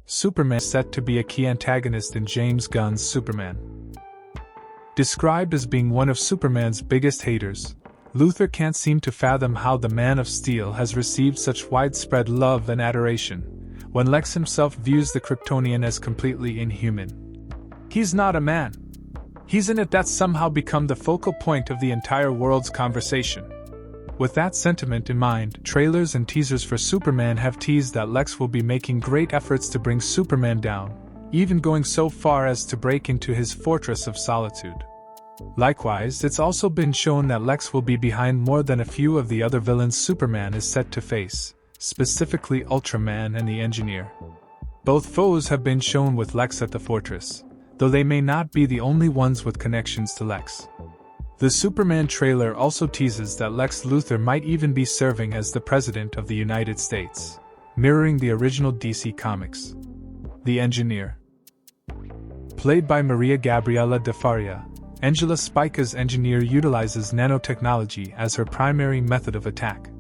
Superman is set to be a key antagonist in James Gunn's Superman. Described as being one of Superman's biggest haters, Luthor can't seem to fathom how the Man of Steel has received such widespread love and adoration, when Lex himself views the Kryptonian as completely inhuman. He's not a man. He's in it that's somehow become the focal point of the entire world's conversation. With that sentiment in mind, trailers and teasers for Superman have teased that Lex will be making great efforts to bring Superman down, even going so far as to break into his fortress of Solitude. Likewise, it's also been shown that Lex will be behind more than a few of the other villains Superman is set to face, specifically Ultraman and the Engineer. Both foes have been shown with Lex at the fortress, though they may not be the only ones with connections to Lex. The Superman trailer also teases that Lex Luthor might even be serving as the President of the United States, mirroring the original DC Comics. The Engineer. Played by Maria Gabriela de Faria, Angela Spica's Engineer utilizes nanotechnology as her primary method of attack.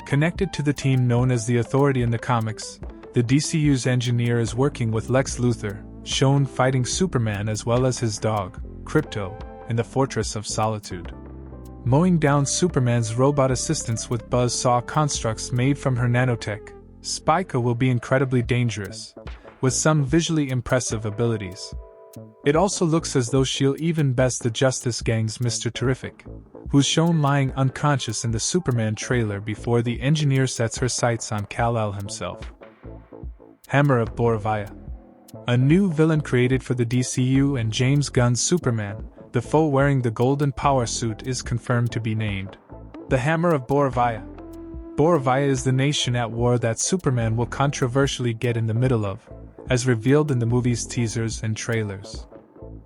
Connected to the team known as the Authority in the comics, the DCU's Engineer is working with Lex Luthor, shown fighting Superman as well as his dog, Krypto, in the Fortress of Solitude. Mowing down Superman's robot assistants with buzzsaw constructs made from her nanotech, Spica will be incredibly dangerous, with some visually impressive abilities. It also looks as though she'll even best the Justice Gang's Mr. Terrific, who's shown lying unconscious in the Superman trailer before the Engineer sets her sights on Kal-El himself. Hammer of Boravia. A new villain created for the DCU and James Gunn's Superman, the foe wearing the golden power suit is confirmed to be named the Hammer of Boravia. Boravia is the nation at war that Superman will controversially get in the middle of, as revealed in the movie's teasers and trailers.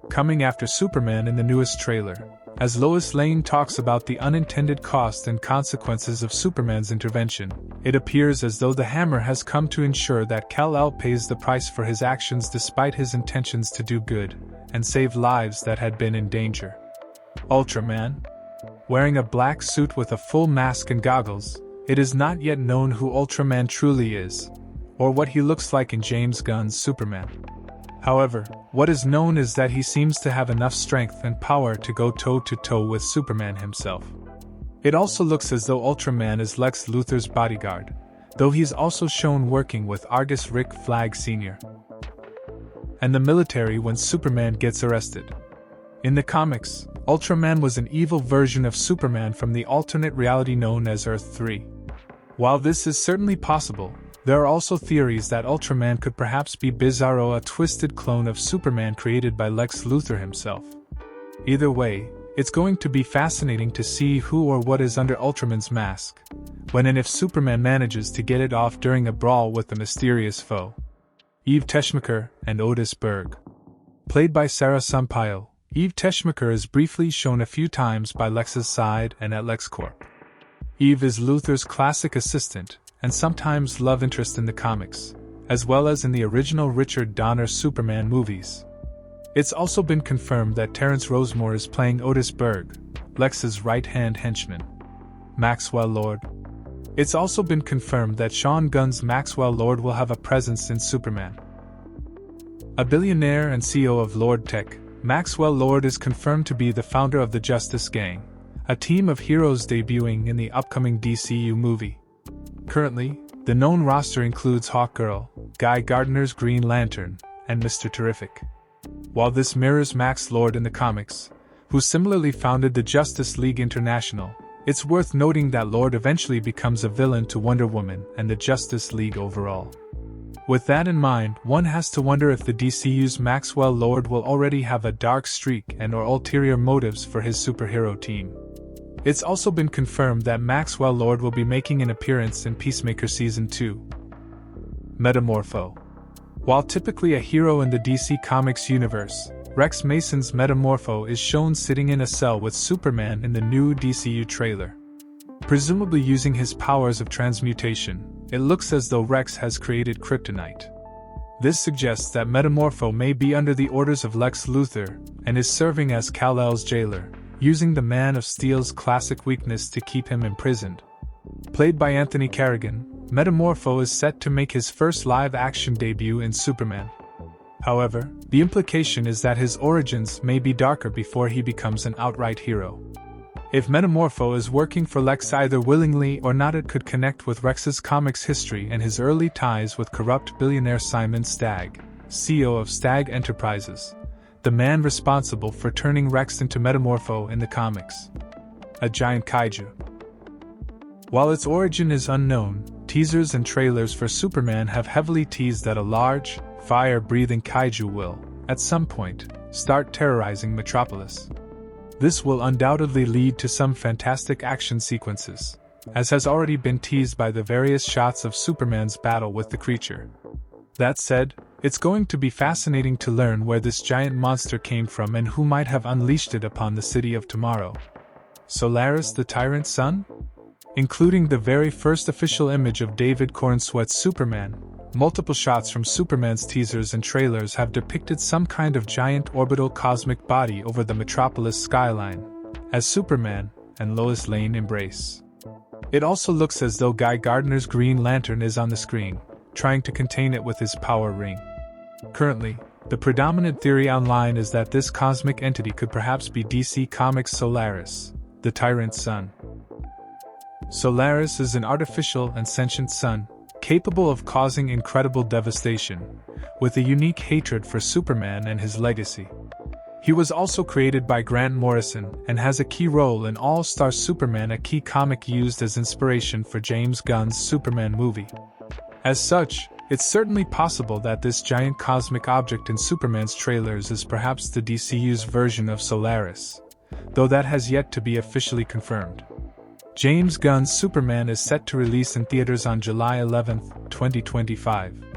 Coming after Superman in the newest trailer, as Lois Lane talks about the unintended cost and consequences of Superman's intervention, it appears as though the Hammer has come to ensure that Kal-El pays the price for his actions despite his intentions to do good and save lives that had been in danger. Ultraman. Wearing a black suit with a full mask and goggles, it is not yet known who Ultraman truly is, or what he looks like in James Gunn's Superman. However, what is known is that he seems to have enough strength and power to go toe-to-toe with Superman himself. It also looks as though Ultraman is Lex Luthor's bodyguard, though he's also shown working with Argus Rick Flag Sr. and the military when Superman gets arrested. In the comics, Ultraman was an evil version of Superman from the alternate reality known as Earth 3. While this is certainly possible, there are also theories that Ultraman could perhaps be Bizarro, a twisted clone of Superman created by Lex Luthor himself. Either way, it's going to be fascinating to see who or what is under Ultraman's mask, when and if Superman manages to get it off during a brawl with the mysterious foe. Eve Teshmacher and Otis Berg. Played by Sarah Sampaio, Eve Teshmacher is briefly shown a few times by Lex's side and at LexCorp. Eve is Luthor's classic assistant, and sometimes love interest in the comics, as well as in the original Richard Donner Superman movies. It's also been confirmed that Terrence Rosemore is playing Otis Berg, Lex's right-hand henchman. Maxwell Lord. It's also been confirmed that Sean Gunn's Maxwell Lord will have a presence in Superman. A billionaire and CEO of Lord Tech, Maxwell Lord is confirmed to be the founder of the Justice Gang, a team of heroes debuting in the upcoming DCU movie. Currently, the known roster includes Hawkgirl, Guy Gardner's Green Lantern, and Mr. Terrific. While this mirrors Max Lord in the comics, who similarly founded the Justice League International, it's worth noting that Lord eventually becomes a villain to Wonder Woman and the Justice League overall. With that in mind, one has to wonder if the DCU's Maxwell Lord will already have a dark streak and/or ulterior motives for his superhero team. It's also been confirmed that Maxwell Lord will be making an appearance in Peacemaker Season 2. Metamorpho. While typically a hero in the DC Comics universe, Rex Mason's Metamorpho is shown sitting in a cell with Superman in the new DCU trailer. Presumably using his powers of transmutation, it looks as though Rex has created kryptonite. This suggests that Metamorpho may be under the orders of Lex Luthor and is serving as Kal-El's jailer, using the Man of Steel's classic weakness to keep him imprisoned. Played by Anthony Carrigan, Metamorpho is set to make his first live-action debut in Superman. However, the implication is that his origins may be darker before he becomes an outright hero. If Metamorpho is working for Lex either willingly or not, it could connect with Rex's comics history and his early ties with corrupt billionaire Simon Stagg, CEO of Stagg Enterprises, the man responsible for turning Rex into Metamorpho in the comics. A giant kaiju. While its origin is unknown, teasers and trailers for Superman have heavily teased that a large, fire-breathing kaiju will, at some point, start terrorizing Metropolis. This will undoubtedly lead to some fantastic action sequences, as has already been teased by the various shots of Superman's battle with the creature. That said, it's going to be fascinating to learn where this giant monster came from and who might have unleashed it upon the city of tomorrow. Solaris the Tyrant's son? Including the very first official image of David Cornsweet's Superman, multiple shots from Superman's teasers and trailers have depicted some kind of giant orbital cosmic body over the Metropolis skyline, as Superman and Lois Lane embrace. It also looks as though Guy Gardner's Green Lantern is on the screen, trying to contain it with his power ring. Currently, the predominant theory online is that this cosmic entity could perhaps be DC Comics' Solaris, the Tyrant's son. Solaris is an artificial and sentient sun, capable of causing incredible devastation, with a unique hatred for Superman and his legacy. He was also created by Grant Morrison and has a key role in All-Star Superman, a key comic used as inspiration for James Gunn's Superman movie. As such, it's certainly possible that this giant cosmic object in Superman's trailers is perhaps the DCU's version of Solaris, though that has yet to be officially confirmed. James Gunn's Superman is set to release in theaters on July 11, 2025.